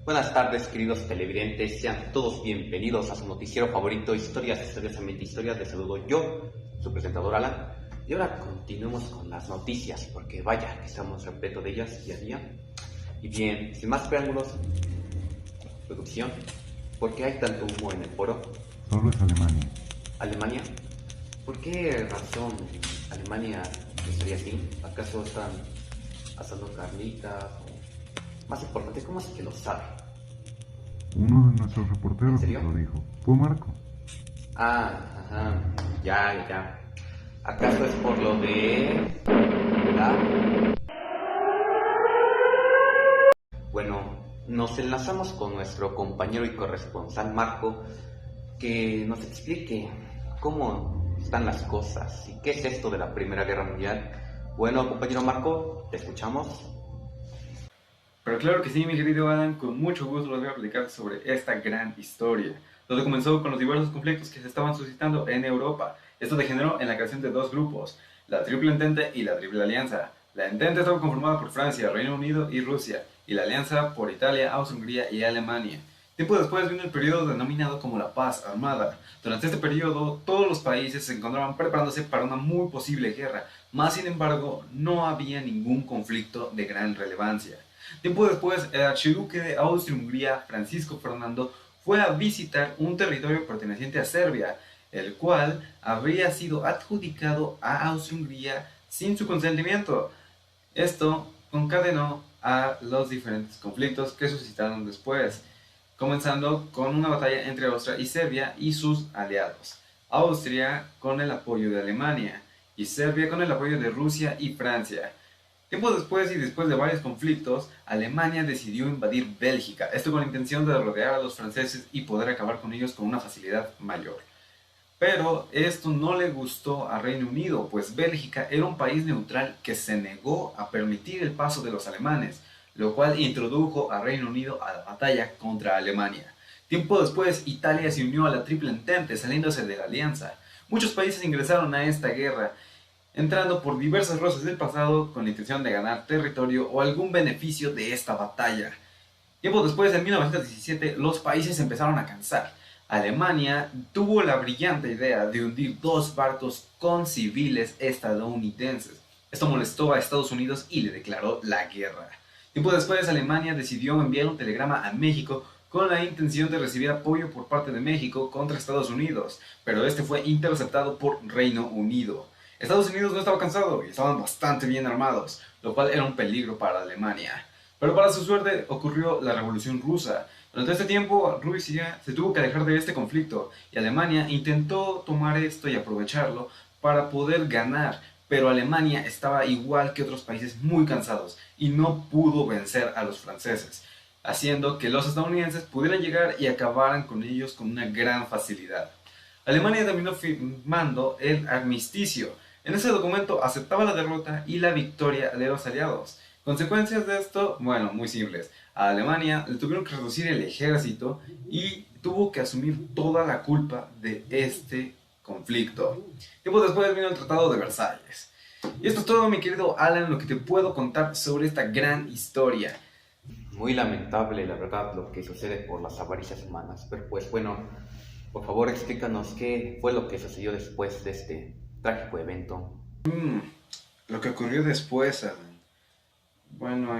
Buenas tardes, queridos televidentes, sean todos bienvenidos a su noticiero favorito, Historiasamente Historias. Les saludo yo, su presentador Alan. Y ahora continuemos con las noticias, porque vaya, que estamos repletos de ellas día a día. Y bien, sin más preámbulos, producción, ¿por qué hay tanto humo en el foro? Solo es Alemania. ¿Alemania? ¿Por qué razón Alemania estaría así? ¿Acaso están asando carnitas? O más importante, ¿cómo es que lo sabe? Uno de nuestros ¿En reporteros serio? nos lo dijo. Fue Marco. Ajá, ya. ¿Acaso es por lo de la... Bueno, nos enlazamos con nuestro compañero y corresponsal Marco, que nos explique cómo están las cosas y qué es esto de la Primera Guerra Mundial. Bueno, compañero Marco, te escuchamos. Pero claro que sí, mi querido Adam, con mucho gusto les voy a platicar sobre esta gran historia. Todo comenzó con los diversos conflictos que se estaban suscitando en Europa. Esto degeneró en la creación de dos grupos, la Triple Entente y la Triple Alianza. La Entente estaba conformada por Francia, Reino Unido y Rusia, y la Alianza por Italia, Austria-Hungría y Alemania. Tiempo después vino el periodo denominado como la Paz Armada. Durante este periodo, todos los países se encontraban preparándose para una muy posible guerra, mas sin embargo, no había ningún conflicto de gran relevancia. Tiempo después, el archiduque de Austria-Hungría, Francisco Fernando, fue a visitar un territorio perteneciente a Serbia, el cual habría sido adjudicado a Austria-Hungría sin su consentimiento. Esto concadenó a los diferentes conflictos que suscitaron después, comenzando con una batalla entre Austria y Serbia y sus aliados. Austria con el apoyo de Alemania y Serbia con el apoyo de Rusia y Francia. Tiempo después y después de varios conflictos, Alemania decidió invadir Bélgica, esto con la intención de rodear a los franceses y poder acabar con ellos con una facilidad mayor. Pero esto no le gustó a Reino Unido, pues Bélgica era un país neutral que se negó a permitir el paso de los alemanes, lo cual introdujo a Reino Unido a la batalla contra Alemania. Tiempo después, Italia se unió a la Triple Entente, saliéndose de la alianza. Muchos países ingresaron a esta guerra, entrando por diversas rozas del pasado con la intención de ganar territorio o algún beneficio de esta batalla. Tiempo después, en 1917, los países empezaron a cansar. Alemania tuvo la brillante idea de hundir dos barcos con civiles estadounidenses. Esto molestó a Estados Unidos y le declaró la guerra. Tiempo después, Alemania decidió enviar un telegrama a México con la intención de recibir apoyo por parte de México contra Estados Unidos, pero este fue interceptado por Reino Unido. Estados Unidos no estaba cansado y estaban bastante bien armados, lo cual era un peligro para Alemania. Pero para su suerte ocurrió la Revolución Rusa. Durante este tiempo, Rusia se tuvo que alejar de este conflicto y Alemania intentó tomar esto y aprovecharlo para poder ganar, pero Alemania estaba igual que otros países muy cansados y no pudo vencer a los franceses, haciendo que los estadounidenses pudieran llegar y acabaran con ellos con una gran facilidad. Alemania terminó firmando el armisticio. En ese documento aceptaba la derrota y la victoria de los aliados. Consecuencias de esto, bueno, muy simples. A Alemania le tuvieron que reducir el ejército y tuvo que asumir toda la culpa de este conflicto. Tiempo después vino el Tratado de Versalles. Y esto es todo, mi querido Alan, lo que te puedo contar sobre esta gran historia. Muy lamentable, la verdad, lo que sucede por las avaricias humanas. Pero pues bueno, por favor explícanos qué fue lo que sucedió después de este trágico evento. Lo que ocurrió después, Alan. Bueno,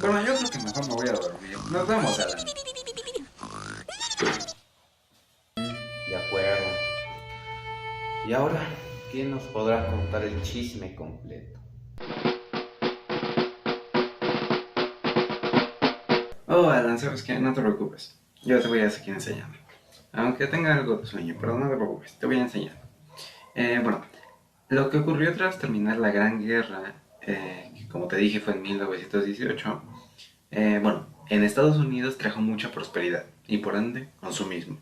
Bueno, yo creo que mejor me voy a dormir. Nos vemos, Alan. De acuerdo. Y ahora, ¿quién nos podrá contar el chisme completo? Oh, Alan, ¿sabes qué? No te preocupes. Yo te voy a seguir enseñando. Aunque tenga algo de sueño, pero no te preocupes, te voy a enseñar. Bueno, lo que ocurrió tras terminar la Gran Guerra, que como te dije fue en 1918, bueno, en Estados Unidos trajo mucha prosperidad y por ende consumismo.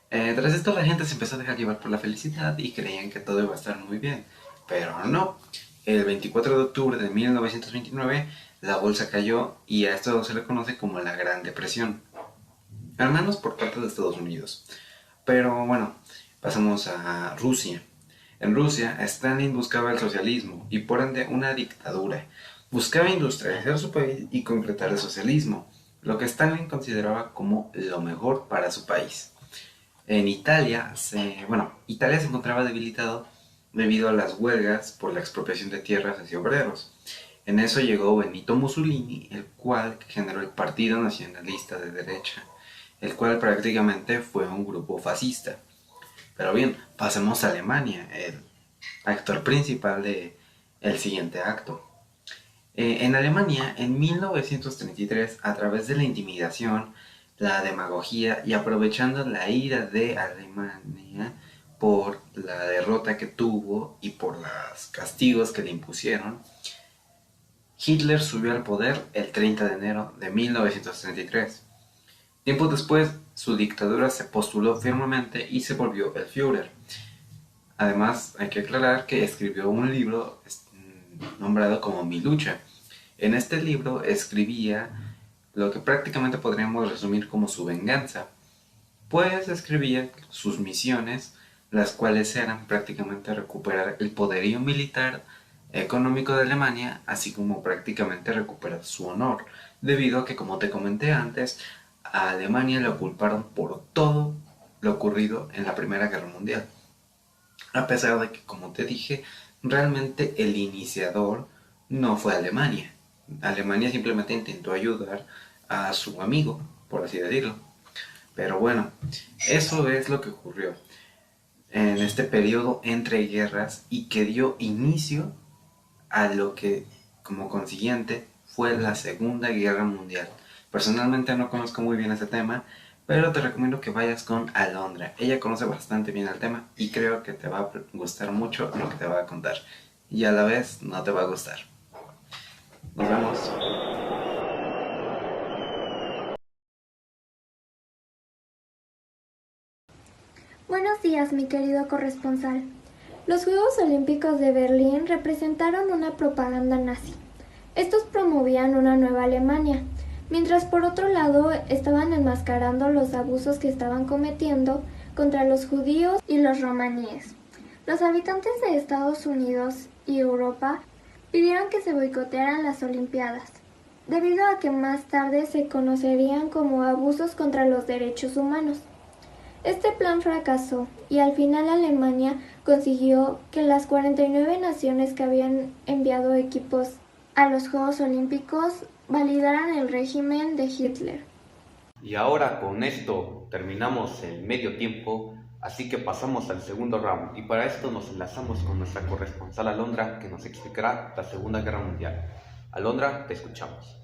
Tras esto la gente se empezó a dejar llevar por la felicidad y creían que todo iba a estar muy bien, pero no. El 24 de octubre de 1929 la bolsa cayó y a esto se le conoce como la Gran Depresión, al menos por parte de Estados Unidos. Pero bueno, pasamos a Rusia. En Rusia, Stalin buscaba el socialismo y por ende una dictadura. Buscaba industrializar su país y concretar el socialismo, lo que Stalin consideraba como lo mejor para su país. En Italia Italia se encontraba debilitado debido a las huelgas por la expropiación de tierras hacia obreros. En eso llegó Benito Mussolini, el cual generó el Partido Nacionalista de Derecha, el cual prácticamente fue un grupo fascista. Pero bien, pasemos a Alemania, el actor principal de el siguiente acto. En Alemania, en 1933, a través de la intimidación, la demagogia y aprovechando la ira de Alemania por la derrota que tuvo y por los castigos que le impusieron, Hitler subió al poder el 30 de enero de 1933. Tiempo después, su dictadura se postuló firmemente y se volvió el Führer. Además, hay que aclarar que escribió un libro nombrado como Mi lucha. En este libro escribía lo que prácticamente podríamos resumir como su venganza, pues escribía sus misiones, las cuales eran prácticamente recuperar el poderío militar económico de Alemania, así como prácticamente recuperar su honor, debido a que, como te comenté antes, a Alemania la culparon por todo lo ocurrido en la Primera Guerra Mundial. A pesar de que, como te dije, realmente el iniciador no fue Alemania. Alemania simplemente intentó ayudar a su amigo, por así decirlo. Pero bueno, eso es lo que ocurrió en este periodo entre guerras y que dio inicio a lo que, como consiguiente, fue la Segunda Guerra Mundial. Personalmente no conozco muy bien ese tema, pero te recomiendo que vayas con Alondra. Ella conoce bastante bien el tema y creo que te va a gustar mucho lo que te va a contar. Y a la vez no te va a gustar. Nos vemos. Buenos días, mi querido corresponsal. Los Juegos Olímpicos de Berlín representaron una propaganda nazi. Estos promovían una nueva Alemania, mientras por otro lado estaban enmascarando los abusos que estaban cometiendo contra los judíos y los romaníes. Los habitantes de Estados Unidos y Europa pidieron que se boicotearan las Olimpiadas, debido a que más tarde se conocerían como abusos contra los derechos humanos. Este plan fracasó y al final Alemania consiguió que las 49 naciones que habían enviado equipos a los Juegos Olímpicos validaran el régimen de Hitler. Y ahora con esto terminamos el medio tiempo, así que pasamos al segundo round. Y para esto nos enlazamos con nuestra corresponsal Alondra, que nos explicará la Segunda Guerra Mundial. Alondra, te escuchamos.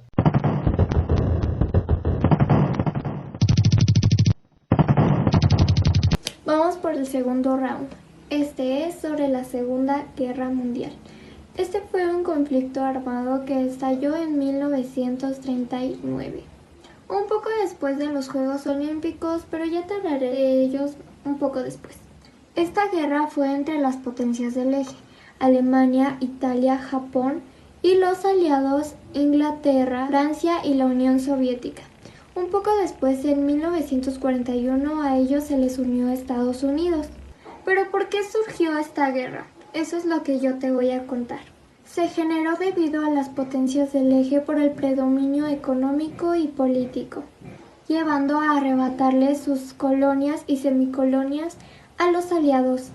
Vamos por el segundo round. Este es sobre la Segunda Guerra Mundial. Este fue un conflicto armado que estalló en 1939, un poco después de los Juegos Olímpicos, pero ya te hablaré de ellos un poco después. Esta guerra fue entre las potencias del eje, Alemania, Italia, Japón y los aliados Inglaterra, Francia y la Unión Soviética. Un poco después, en 1941, a ellos se les unió Estados Unidos. ¿Pero por qué surgió esta guerra? Eso es lo que yo te voy a contar. Se generó debido a las potencias del eje por el predominio económico y político, llevando a arrebatarles sus colonias y semicolonias a los aliados.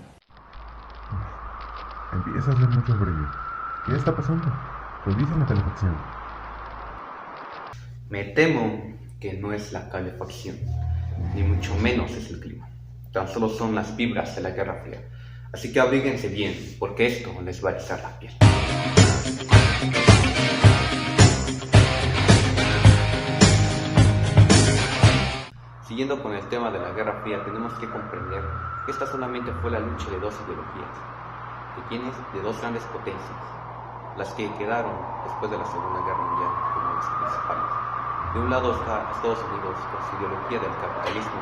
Empieza a hacer mucho frío. ¿Qué está pasando? Revisen la calefacción. Me temo que no es la calefacción, ni mucho menos es el clima. Tan solo son las vibras de la Guerra Fría. Así que abríguense bien, porque esto les va a erizar la piel. Siguiendo con el tema de la Guerra Fría, tenemos que comprender que esta solamente fue la lucha de dos ideologías. ¿De quiénes? De dos grandes potencias, las que quedaron después de la Segunda Guerra Mundial como las principales. De un lado está Estados Unidos con su ideología del capitalismo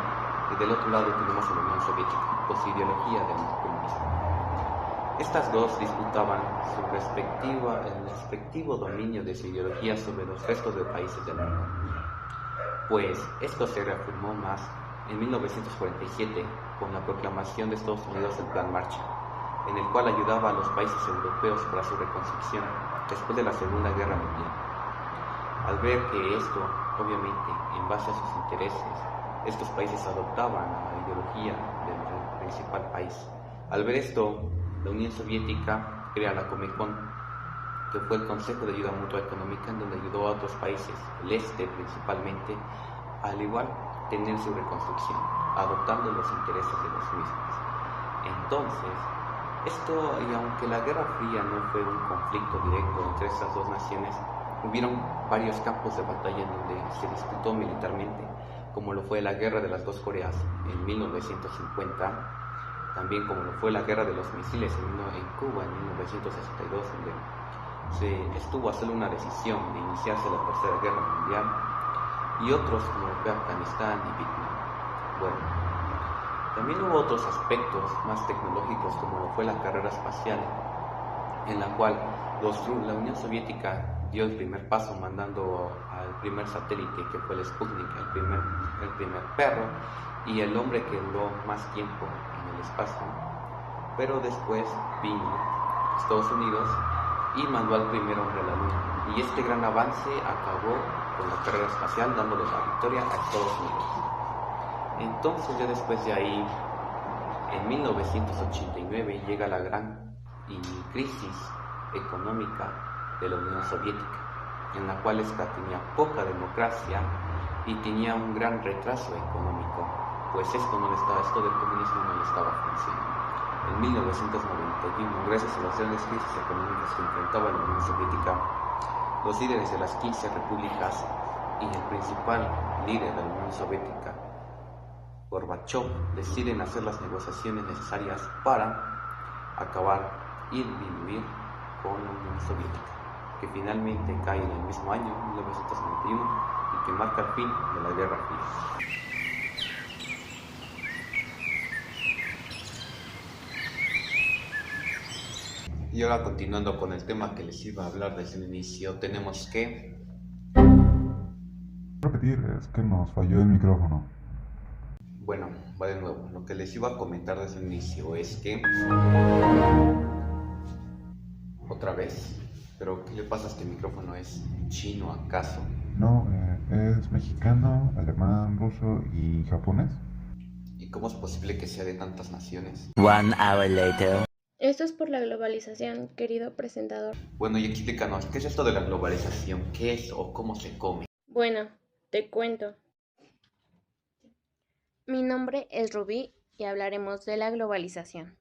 y del otro lado tenemos a la Unión Soviética con su ideología del comunismo. Estas dos disputaban el respectivo dominio de su ideología sobre los restos de países del mundo. Pues esto se reafirmó más en 1947 con la proclamación de Estados Unidos del Plan Marshall, en el cual ayudaba a los países europeos para su reconstrucción después de la Segunda Guerra Mundial. Al ver que esto, obviamente, en base a sus intereses, estos países adoptaban la ideología del principal país. Al ver esto, la Unión Soviética crea la Comecon, que fue el Consejo de Ayuda Mutua Económica, en donde ayudó a otros países, el este principalmente, al igual tener su reconstrucción, adoptando los intereses de los mismos. Entonces, esto, y aunque la Guerra Fría no fue un conflicto directo entre estas dos naciones, hubieron varios campos de batalla en donde se disputó militarmente, como lo fue la Guerra de las Dos Coreas en 1950, también como lo fue la Guerra de los Misiles en Cuba en 1962, donde se estuvo a solo una decisión de iniciarse la Tercera Guerra Mundial, y otros como lo fue Afganistán y Vietnam. Bueno, también hubo otros aspectos más tecnológicos como lo fue la carrera espacial, en la cual la Unión Soviética dio el primer paso mandando al primer satélite, que fue el Sputnik, el primer perro y el hombre que duró más tiempo en el espacio. Pero después vino Estados Unidos y mandó al primer hombre a la Luna, y este gran avance acabó con la carrera espacial, dándole la victoria a Estados Unidos. Entonces ya después de ahí, en 1989 llega la gran crisis económica de la Unión Soviética, en la cual esta tenía poca democracia y tenía un gran retraso económico, pues esto del comunismo no le estaba funcionando. En 1991, gracias a las grandes crisis económicas que enfrentaba la Unión Soviética, los líderes de las 15 repúblicas y el principal líder de la Unión Soviética, Gorbachev, deciden hacer las negociaciones necesarias para acabar y disminuir con la Unión Soviética, que finalmente cae en el mismo año, 1991, y que marca el fin de la Guerra Fría. Y ahora, continuando con el tema que les iba a hablar desde el inicio, tenemos que... Repetir, es que nos falló el micrófono. Bueno, va de nuevo. Lo que les iba a comentar desde el inicio es que... Otra vez. ¿Pero qué le pasa a este micrófono? ¿Es chino acaso? No, es mexicano, alemán, ruso y japonés. ¿Y cómo es posible que sea de tantas naciones? 1 hour later. Esto es por la globalización, querido presentador. Bueno, y explícanos, ¿qué es esto de la globalización? ¿Qué es o cómo se come? Bueno, te cuento. Mi nombre es Rubí y hablaremos de la globalización.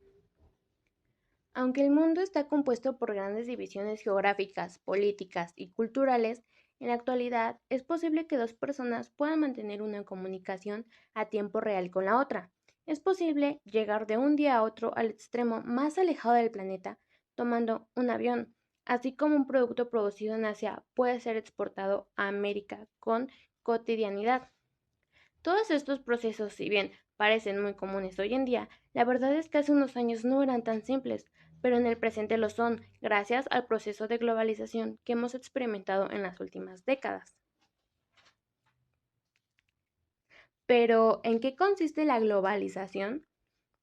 Aunque el mundo está compuesto por grandes divisiones geográficas, políticas y culturales, en la actualidad es posible que dos personas puedan mantener una comunicación a tiempo real con la otra. Es posible llegar de un día a otro al extremo más alejado del planeta tomando un avión, así como un producto producido en Asia puede ser exportado a América con cotidianidad. Todos estos procesos, si bien parecen muy comunes hoy en día, la verdad es que hace unos años no eran tan simples, pero en el presente lo son, gracias al proceso de globalización que hemos experimentado en las últimas décadas. Pero, ¿en qué consiste la globalización?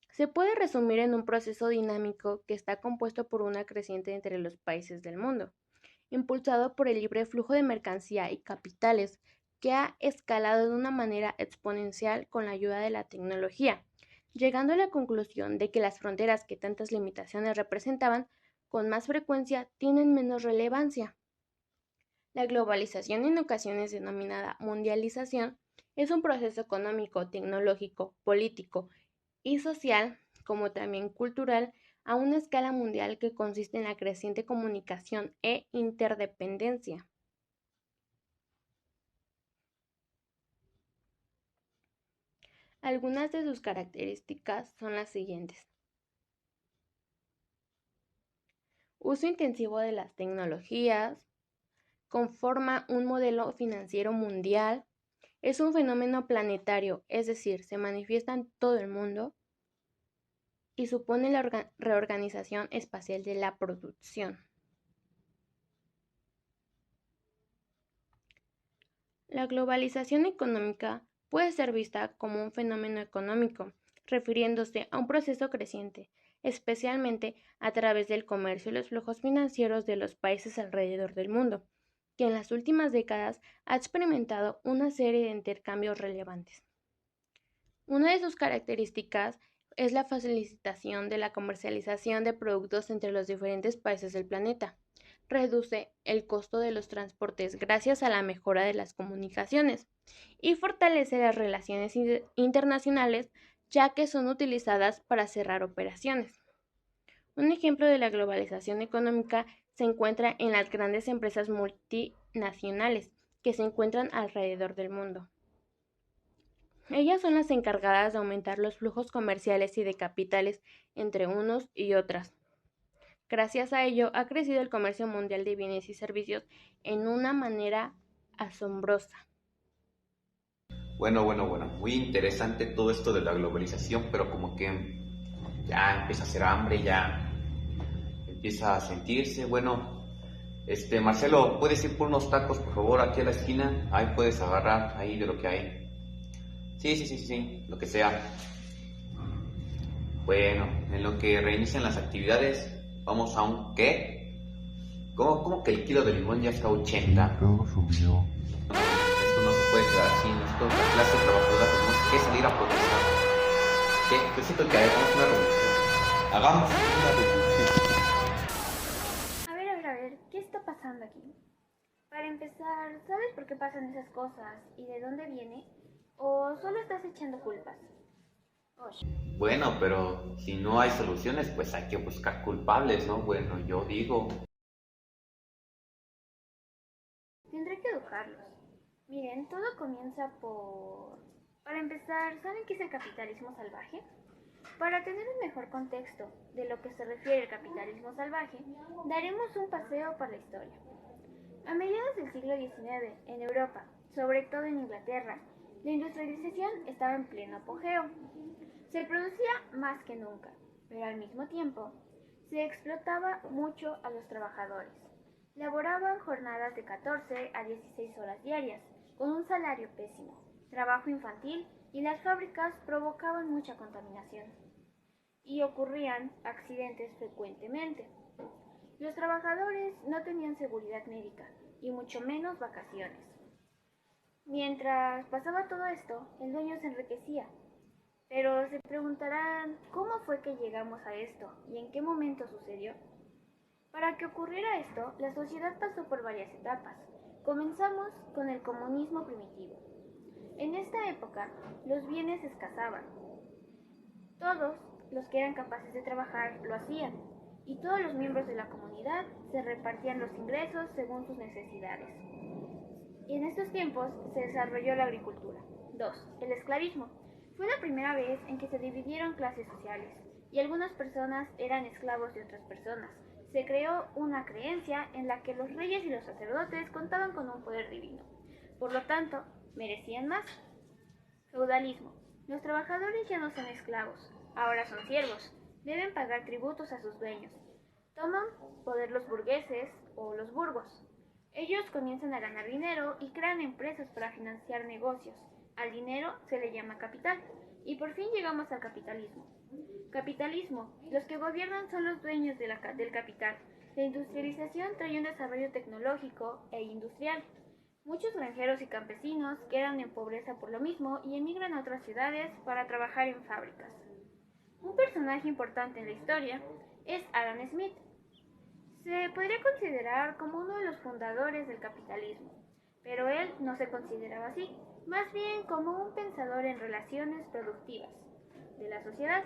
Se puede resumir en un proceso dinámico que está compuesto por una creciente entre los países del mundo, impulsado por el libre flujo de mercancía y capitales, que ha escalado de una manera exponencial con la ayuda de la tecnología, llegando a la conclusión de que las fronteras que tantas limitaciones representaban, con más frecuencia tienen menos relevancia. La globalización, en ocasiones denominada mundialización, es un proceso económico, tecnológico, político y social, como también cultural, a una escala mundial que consiste en la creciente comunicación e interdependencia. Algunas de sus características son las siguientes: uso intensivo de las tecnologías, conforma un modelo financiero mundial, es un fenómeno planetario, es decir, se manifiesta en todo el mundo, y supone la reorganización espacial de la producción. La globalización económica puede ser vista como un fenómeno económico, refiriéndose a un proceso creciente, especialmente a través del comercio y los flujos financieros de los países alrededor del mundo, que en las últimas décadas ha experimentado una serie de intercambios relevantes. Una de sus características es la facilitación de la comercialización de productos entre los diferentes países del planeta. Reduce el costo de los transportes gracias a la mejora de las comunicaciones y fortalece las relaciones internacionales ya que son utilizadas para cerrar operaciones. Un ejemplo de la globalización económica se encuentra en las grandes empresas multinacionales que se encuentran alrededor del mundo. Ellas son las encargadas de aumentar los flujos comerciales y de capitales entre unos y otras. Gracias a ello ha crecido el comercio mundial de bienes y servicios en una manera asombrosa. Bueno, muy interesante todo esto de la globalización, pero como que ya empieza a hacer hambre, ya empieza a sentirse. Bueno, Marcelo, ¿puedes ir por unos tacos, por favor, aquí a la esquina? Ahí puedes agarrar ahí de lo que hay. Sí, lo que sea. Bueno, en lo que reinician las actividades, vamos a un ¿qué? ¿Cómo que el kilo de limón ya está a 80? Todo subió. Esto no se puede quedar así, nosotros la clase trabajadora tenemos que salir a protestar. ¿Qué? Yo siento que hagamos una revolución. Hagamos una revolución. A ver, ¿qué está pasando aquí? Para empezar, ¿sabes por qué pasan esas cosas y de dónde viene? ¿O solo estás echando culpas? Bueno, pero si no hay soluciones, pues hay que buscar culpables, ¿no? Bueno, yo digo. Tendré que educarlos. Miren, todo comienza por... Para empezar, ¿saben qué es el capitalismo salvaje? Para tener un mejor contexto de lo que se refiere al capitalismo salvaje, daremos un paseo por la historia. A mediados del siglo XIX, en Europa, sobre todo en Inglaterra, la industrialización estaba en pleno apogeo. Se producía más que nunca, pero al mismo tiempo se explotaba mucho a los trabajadores. Laboraban jornadas de 14 a 16 horas diarias, con un salario pésimo, trabajo infantil y las fábricas provocaban mucha contaminación. Y ocurrían accidentes frecuentemente. Los trabajadores no tenían seguridad médica y mucho menos vacaciones. Mientras pasaba todo esto, el dueño se enriquecía. Pero se preguntarán, ¿cómo fue que llegamos a esto y en qué momento sucedió? Para que ocurriera esto, la sociedad pasó por varias etapas. Comenzamos con el comunismo primitivo. En esta época, los bienes escaseaban. Todos los que eran capaces de trabajar lo hacían, y todos los miembros de la comunidad se repartían los ingresos según sus necesidades. Y en estos tiempos se desarrolló la agricultura. 2. El esclavismo. Fue la primera vez en que se dividieron clases sociales, y algunas personas eran esclavos de otras personas. Se creó una creencia en la que los reyes y los sacerdotes contaban con un poder divino. Por lo tanto, merecían más. Feudalismo. Los trabajadores ya no son esclavos, ahora son siervos. Deben pagar tributos a sus dueños. Toman poder los burgueses o los burgos. Ellos comienzan a ganar dinero y crean empresas para financiar negocios. Al dinero se le llama capital. Y por fin llegamos al capitalismo. Capitalismo. Los que gobiernan son los dueños del capital. La industrialización trae un desarrollo tecnológico e industrial. Muchos granjeros y campesinos quedan en pobreza por lo mismo y emigran a otras ciudades para trabajar en fábricas. Un personaje importante en la historia es Adam Smith. Se podría considerar como uno de los fundadores del capitalismo, pero él no se consideraba así, más bien como un pensador en relaciones productivas de la sociedad,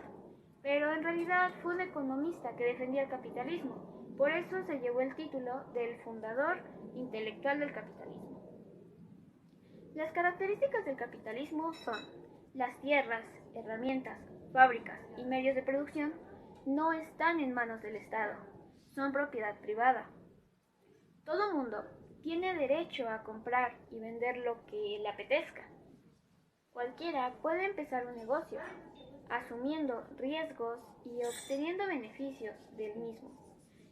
pero en realidad fue un economista que defendía el capitalismo, por eso se llevó el título del fundador intelectual del capitalismo. Las características del capitalismo son: las tierras, herramientas, fábricas y medios de producción no están en manos del Estado, son propiedad privada. Todo mundo tiene derecho a comprar y vender lo que le apetezca. Cualquiera puede empezar un negocio, asumiendo riesgos y obteniendo beneficios del mismo.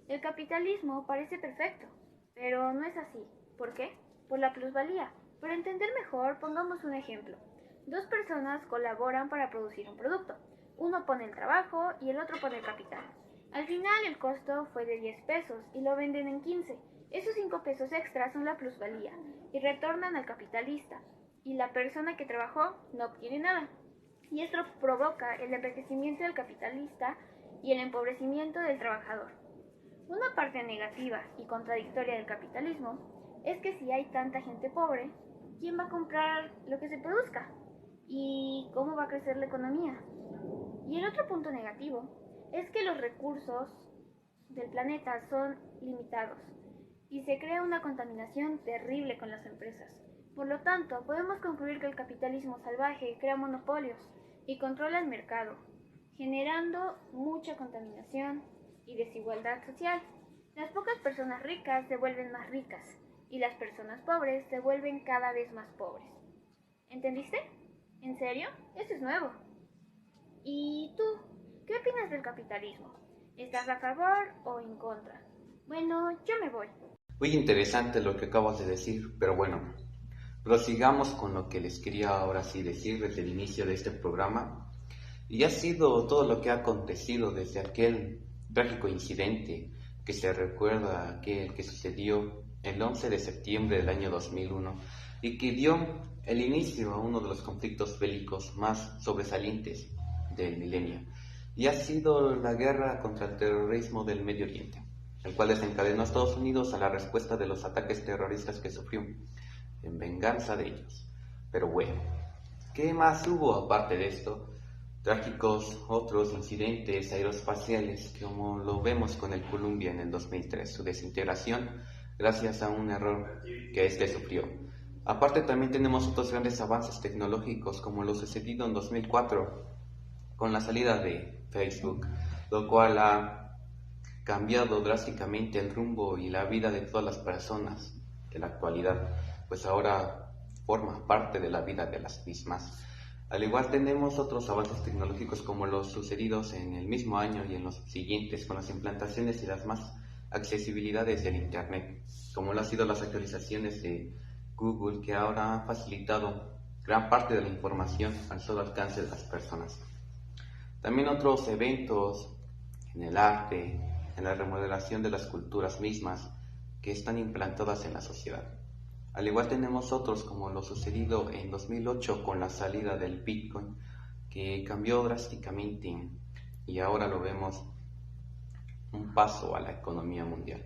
El capitalismo parece perfecto, pero no es así. ¿Por qué? Por la plusvalía. Para entender mejor, pongamos un ejemplo. Dos personas colaboran para producir un producto. Uno pone el trabajo y el otro pone el capital. Al final el costo fue de 10 pesos y lo venden en 15. Esos 5 pesos extras son la plusvalía y retornan al capitalista, y la persona que trabajó no obtiene nada. Y esto provoca el enriquecimiento del capitalista y el empobrecimiento del trabajador. Una parte negativa y contradictoria del capitalismo es que si hay tanta gente pobre, ¿quién va a comprar lo que se produzca? ¿Y cómo va a crecer la economía? Y el otro punto negativo es que los recursos del planeta son limitados y se crea una contaminación terrible con las empresas. Por lo tanto, podemos concluir que el capitalismo salvaje crea monopolios y controla el mercado, generando mucha contaminación y desigualdad social. Las pocas personas ricas se vuelven más ricas y las personas pobres se vuelven cada vez más pobres. ¿Entendiste? ¿En serio? Eso es nuevo. ¿Y tú? ¿Qué opinas del capitalismo? ¿Estás a favor o en contra? Bueno, yo me voy. Muy interesante lo que acabas de decir, pero bueno, prosigamos con lo que les quería ahora sí decir desde el inicio de este programa. Y ha sido todo lo que ha acontecido desde aquel trágico incidente que se recuerda, aquel que sucedió el 11 de septiembre del año 2001 y que dio el inicio a uno de los conflictos bélicos más sobresalientes del milenio. Y ha sido la guerra contra el terrorismo del Medio Oriente, el cual desencadenó a Estados Unidos a la respuesta de los ataques terroristas que sufrió, en venganza de ellos. Pero bueno, ¿qué más hubo aparte de esto? Trágicos otros incidentes aeroespaciales, como lo vemos con el Columbia en el 2003, su desintegración gracias a un error que éste sufrió. Aparte también tenemos otros grandes avances tecnológicos, como lo sucedido en 2004 con la salida de Facebook, lo cual ha cambiado drásticamente el rumbo y la vida de todas las personas de la actualidad, pues ahora forma parte de la vida de las mismas. Al igual tenemos otros avances tecnológicos como los sucedidos en el mismo año y en los siguientes con las implantaciones y las más accesibilidades del Internet, como lo han sido las actualizaciones de Google, que ahora han facilitado gran parte de la información al solo alcance de las personas. También otros eventos en el arte, en la remodelación de las culturas mismas que están implantadas en la sociedad. Al igual tenemos otros como lo sucedido en 2008 con la salida del Bitcoin, que cambió drásticamente y ahora lo vemos un paso a la economía mundial.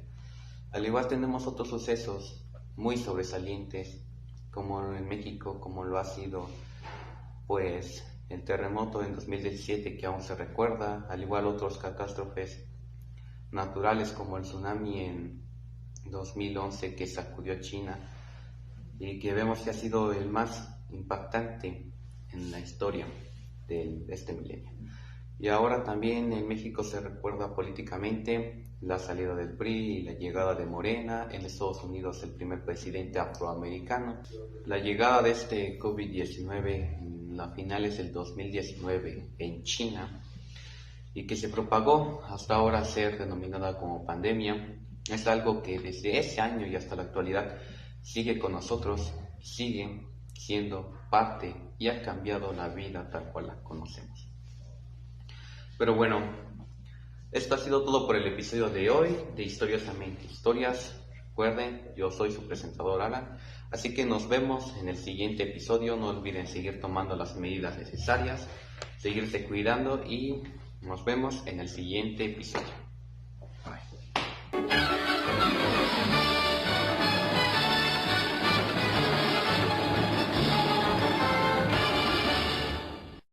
Al igual tenemos otros sucesos muy sobresalientes como en México, como lo ha sido pues el terremoto en 2017 que aún se recuerda, al igual otros catástrofes naturales como el tsunami en 2011 que sacudió a China y que vemos que ha sido el más impactante en la historia de este milenio. Y ahora también en México se recuerda políticamente la salida del PRI y la llegada de Morena, en Estados Unidos el primer presidente afroamericano, la llegada de este COVID-19 en las finales del 2019 en China y que se propagó hasta ahora ser denominada como pandemia. Es algo que desde ese año y hasta la actualidad sigue con nosotros, sigue siendo parte y ha cambiado la vida tal cual la conocemos. Pero bueno, esto ha sido todo por el episodio de hoy de Historias a Mente Historias. Recuerden, yo soy su presentador Alan, así que nos vemos en el siguiente episodio. No olviden seguir tomando las medidas necesarias, seguirse cuidando y nos vemos en el siguiente episodio.